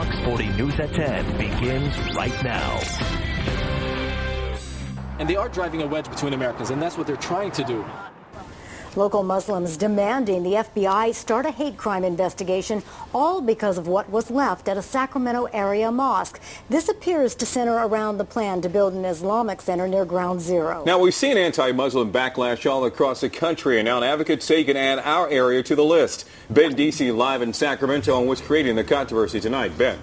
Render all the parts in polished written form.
Fox 40 News at 10 begins right now. And they are driving a wedge between Americans, and that's what they're trying to do. Local Muslims demanding the FBI start a hate crime investigation, all because of what was left at a Sacramento area mosque. This appears to center around the plan to build an Islamic center near Ground Zero. Now, we've seen anti-Muslim backlash all across the country, and now advocates say you can add our area to the list. Ben DC live in Sacramento on what's creating the controversy tonight. Ben.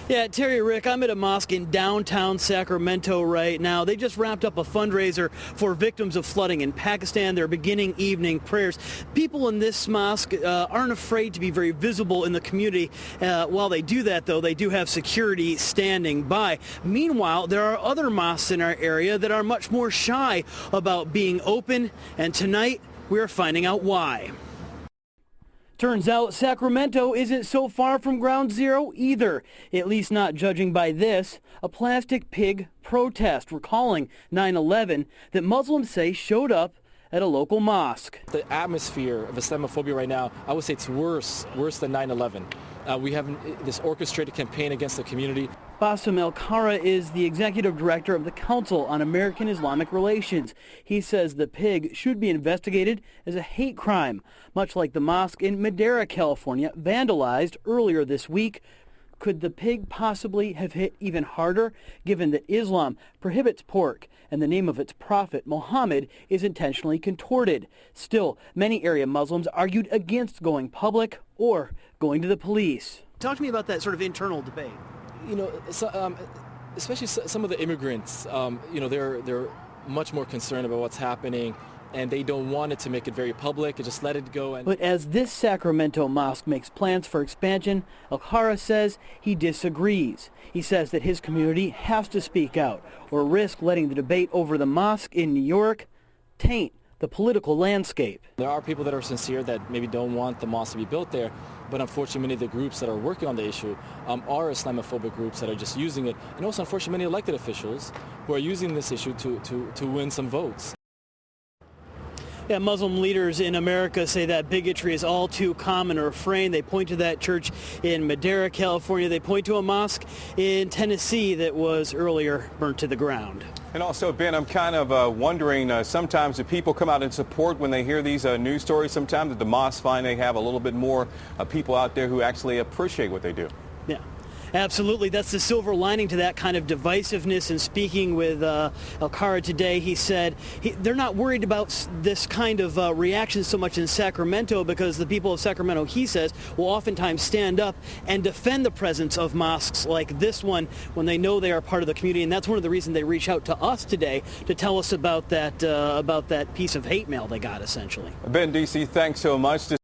Yeah, Terry, Rick, I'm at a mosque in downtown Sacramento right now. They just wrapped up a fundraiser for victims of flooding in Pakistan. They're beginning evening prayers. People in this mosque aren't afraid to be very visible in the community. While they do that, though, they do have security standing by. Meanwhile, there are other mosques in our area that are much more shy about being open, and tonight we're finding out why. Turns out Sacramento isn't so far from Ground Zero either, at least not judging by this, a plastic pig protest recalling 9/11 that Muslims say showed up at a local mosque. The atmosphere of Islam-a-phobia right now, I would say it's worse than 9/11. We have this orchestrated campaign against the community. Basim Elkarra is the executive director of the Council on American-Islamic Relations. He says the pig should be investigated as a hate crime, much like the mosque in Madera, California, vandalized earlier this week. Could the pig possibly have hit even harder, given that Islam prohibits pork and the name of its prophet, Muhammad, is intentionally contorted? Still, many area Muslims argued against going public or going to the police. Talk to me about that sort of internal debate. You know, especially some of the immigrants, they're much more concerned about what's happening, and they don't want it to make it very public and just let it go. But as this Sacramento mosque makes plans for expansion, Elkarra says he disagrees. He says that his community has to speak out or risk letting the debate over the mosque in New York taint the political landscape. There are people that are sincere that maybe don't want the mosque to be built there, but unfortunately many of the groups that are working on the issue are Islamophobic groups that are just using it, and also unfortunately many elected officials who are using this issue to win some votes. Yeah, Muslim leaders in America say that bigotry is all too common a refrain. They point to that church in Madera, California. They point to a mosque in Tennessee that was earlier burnt to the ground. And also, Ben, I'm kind of wondering, sometimes do people come out in support when they hear these news stories? Sometimes that the mosques find they have a little bit more people out there who actually appreciate what they do. Yeah. Absolutely. That's the silver lining to that kind of divisiveness. And speaking with Elkarra today, he said they're not worried about this kind of reaction so much in Sacramento because the people of Sacramento, he says, will oftentimes stand up and defend the presence of mosques like this one when they know they are part of the community. And that's one of the reasons they reach out to us today to tell us about that piece of hate mail they got, essentially. Ben DC, thanks so much.